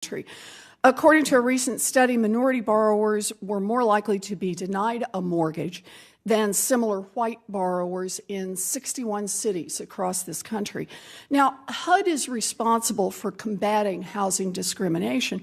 country. According to a recent study, minority borrowers were more likely to be denied a mortgage than similar white borrowers in 61 cities across this country. Now, HUD is responsible for combating housing discrimination.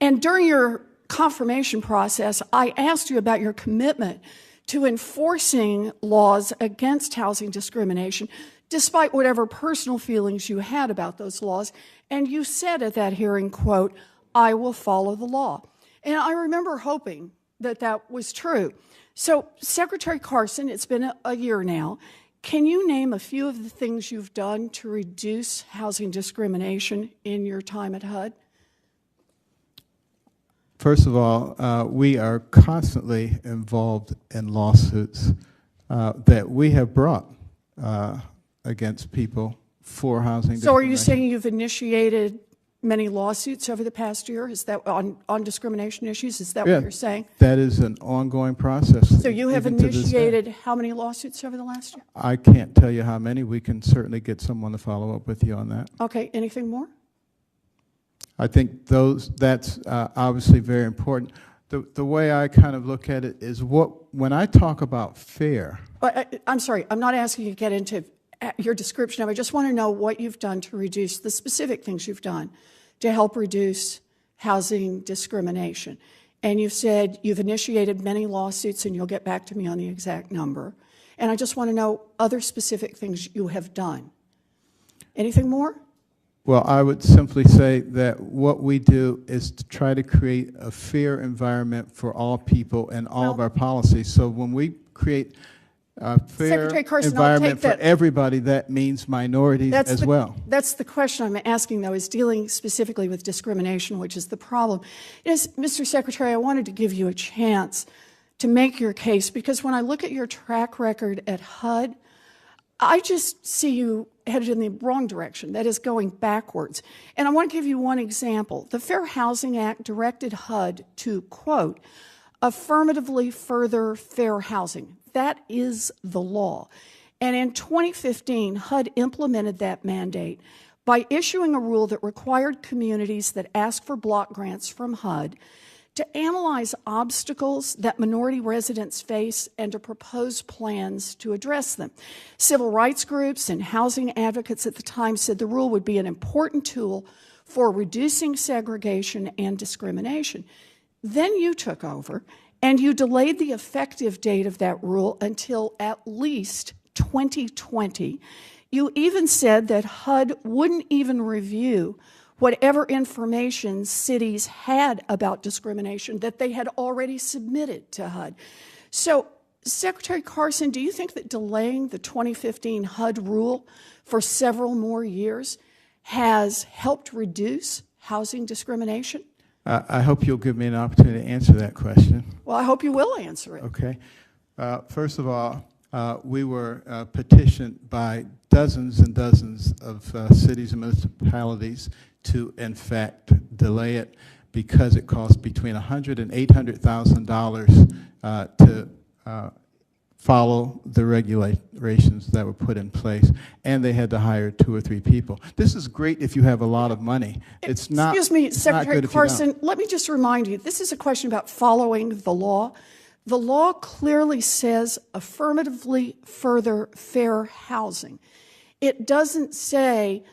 And during your confirmation process, I asked you about your commitment to enforcing laws against housing discrimination, despite whatever personal feelings you had about those laws. And you said at that hearing, quote, "I will follow the law." And I remember hoping that that was true. So, Secretary Carson, it's been a year now. Can you name a few of the things you've done to reduce housing discrimination in your time at HUD? First of all, we are constantly involved in lawsuits that we have brought against people for housing discrimination. So are you saying you've initiated many lawsuits over the past year? Is that on discrimination issues? Is that what you're saying? That is an ongoing process. So you have initiated how many lawsuits over the last year? I can't tell you how many. We can certainly get someone to follow up with you on that. Okay, anything more? I think that's obviously very important. The way I kind of look at it is when I talk about fair. I'm sorry, I'm not asking you to get into your description of it. I just want to know what you've done to reduce the specific things you've done to help reduce housing discrimination. And you've said you've initiated many lawsuits, and you'll get back to me on the exact number. And I just want to know other specific things you have done. Anything more? Well, I would simply say that what we do is to try to create a fair environment for all people and all of our policies. So when we create a fair environment for everybody, that means minorities as well. That's the question I'm asking, though, is dealing specifically with discrimination, which is the problem. Yes, Mr. Secretary, I wanted to give you a chance to make your case, because when I look at your track record at HUD, I just see you headed in the wrong direction, that is going backwards. And I want to give you one example. The Fair Housing Act directed HUD to, quote, affirmatively further fair housing. That is the law. And in 2015, HUD implemented that mandate by issuing a rule that required communities that ask for block grants from HUD to analyze obstacles that minority residents face and to propose plans to address them. Civil rights groups and housing advocates at the time said the rule would be an important tool for reducing segregation and discrimination. Then you took over, and you delayed the effective date of that rule until at least 2020. You even said that HUD wouldn't even review whatever information cities had about discrimination that they had already submitted to HUD. So, Secretary Carson, do you think that delaying the 2015 HUD rule for several more years has helped reduce housing discrimination? I hope you'll give me an opportunity to answer that question. Well, I hope you will answer it. Okay. First of all, we were petitioned by dozens and dozens of cities and municipalities to, in fact, delay it because it costs between $100,000 and $800,000 to follow the regulations that were put in place, and they had to hire 2 or 3 people. This is great if you have a lot of money. It's not. Excuse me, Secretary Carson, let me just remind you, this is a question about following the law. The law clearly says affirmatively further fair housing. It doesn't say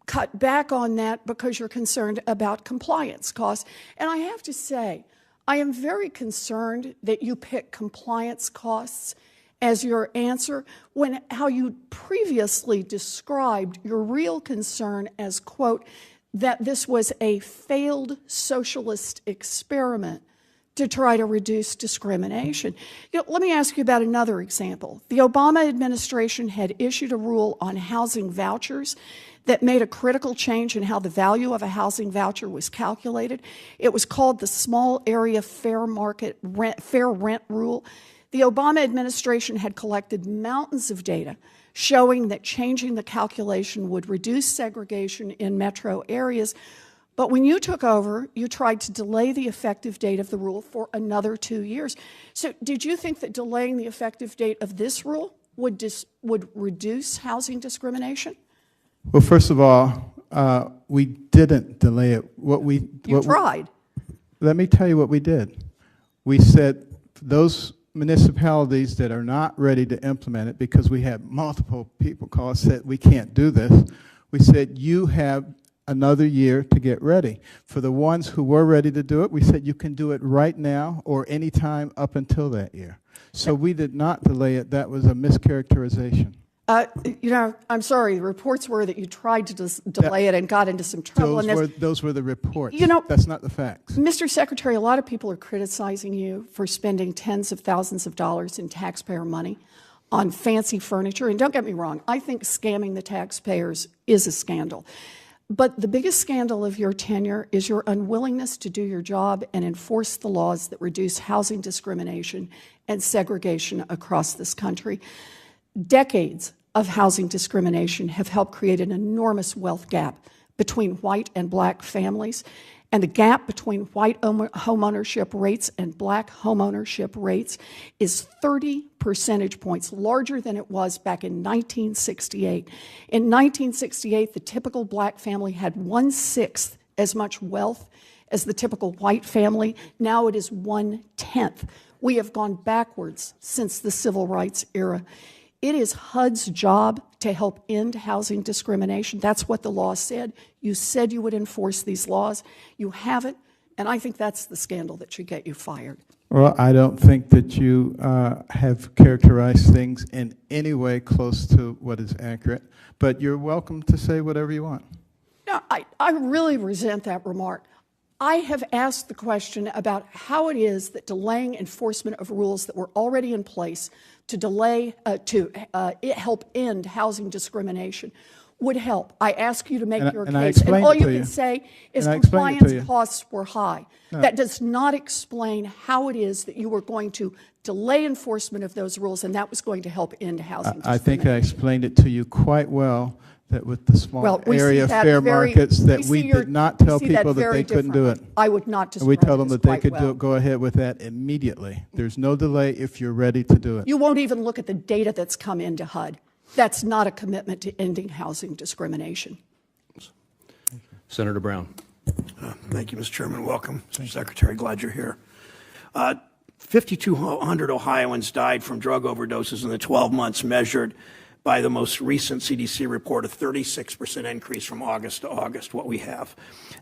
cut back on that because you're concerned about compliance costs. And I have to say, I am very concerned that you pick compliance costs as your answer when how you previously described your real concern as, quote, that this was a failed socialist experiment to try to reduce discrimination. Let me ask you about another example. The Obama administration had issued a rule on housing vouchers that made a critical change in how the value of a housing voucher was calculated. It was called the Small Area Fair Rent Rule. The Obama administration had collected mountains of data showing that changing the calculation would reduce segregation in metro areas. But when you took over, you tried to delay the effective date of the rule for another 2 years. So did you think that delaying the effective date of this rule would reduce housing discrimination? Well, first of all, we didn't delay it. You tried. Let me tell you what we did. We said those municipalities that are not ready to implement it, because we had multiple people call us, said we can't do this. We said you have another year to get ready. For the ones who were ready to do it, we said you can do it right now or any time up until that year. So we did not delay it. That was a mischaracterization. I'm sorry. The reports were that you tried to delay it and got into some trouble. Those were the reports. That's not the facts. Mr. Secretary, a lot of people are criticizing you for spending tens of thousands of dollars in taxpayer money on fancy furniture. And don't get me wrong, I think scamming the taxpayers is a scandal. But the biggest scandal of your tenure is your unwillingness to do your job and enforce the laws that reduce housing discrimination and segregation across this country. Decades of housing discrimination have helped create an enormous wealth gap between white and black families, and the gap between white homeownership rates and black homeownership rates is 30 percentage points larger than it was back in 1968. In 1968, the typical black family had 1/6 as much wealth as the typical white family. Now it is 1/10. We have gone backwards since the civil rights era. It is HUD's job to help end housing discrimination. That's what the law said. You said you would enforce these laws. You haven't, and I think that's the scandal that should get you fired. Well, I don't think that you have characterized things in any way close to what is accurate, but you're welcome to say whatever you want. No, I really resent that remark. I have asked the question about how it is that delaying enforcement of rules that were already in place to help end housing discrimination would help. I ask you to make your case, and all you can say is compliance costs were high. No. That does not explain how it is that you were going to delay enforcement of those rules, and that was going to help end housing discrimination. I think I explained it to you quite well, that with the small area fair markets, that we did not tell people that they couldn't do it. I would not describe we tell them that they could well. go ahead with that immediately. There's no delay if you're ready to do it. You won't even look at the data that's come into HUD. That's not a commitment to ending housing discrimination. Senator Brown. Thank you, Mr. Chairman. Welcome, Mr. Secretary. Glad you're here. 5,200 Ohioans died from drug overdoses in the 12 months measured by the most recent CDC report, a 36% increase from August to August, what we have.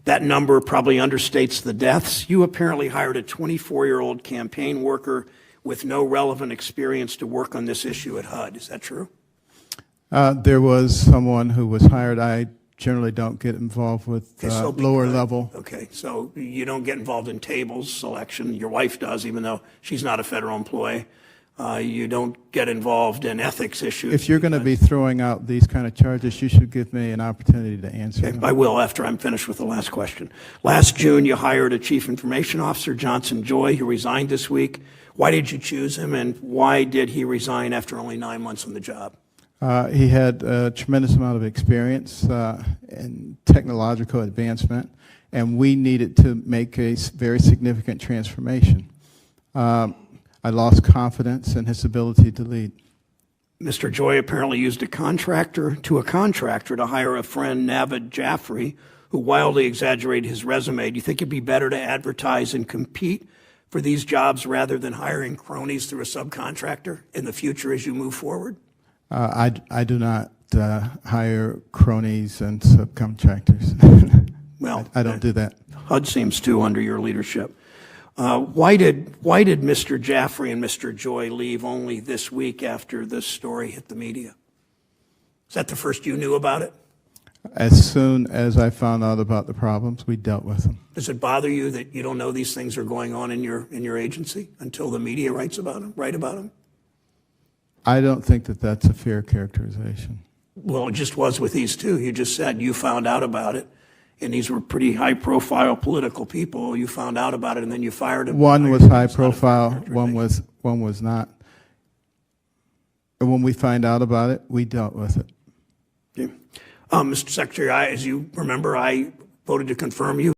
That number probably understates the deaths. You apparently hired a 24-year-old campaign worker with no relevant experience to work on this issue at HUD. Is that true? There was someone who was hired. I generally don't get involved with lower level. Okay, so you don't get involved in tables selection. Your wife does, even though she's not a federal employee. You don't get involved in ethics issues. If you're going to be throwing out these kind of charges, you should give me an opportunity to answer them. I will after I'm finished with the last question. Last June, you hired a chief information officer, Johnson Joy, who resigned this week. Why did you choose him, and why did he resign after only 9 months on the job? He had a tremendous amount of experience in technological advancement, and we needed to make a very significant transformation. I lost confidence in his ability to lead. Mr. Joy apparently used a contractor to hire a friend, Navid Jaffrey, who wildly exaggerated his resume. Do you think it'd be better to advertise and compete for these jobs rather than hiring cronies through a subcontractor in the future as you move forward? I do not hire cronies and subcontractors. Well, I don't do that. HUD seems to under your leadership. Why did Mr. Jaffrey and Mr. Joy leave only this week after this story hit the media? Is that the first you knew about it? As soon as I found out about the problems, we dealt with them. Does it bother you that you don't know these things are going on in your agency until the media write about them? I don't think that that's a fair characterization. Well, it just was with these two. You just said you found out about it, and these were pretty high-profile political people. You found out about it, and then you fired them. One was high-profile, one was not. And when we find out about it, we dealt with it. Okay. Mr. Secretary, as you remember, I voted to confirm you.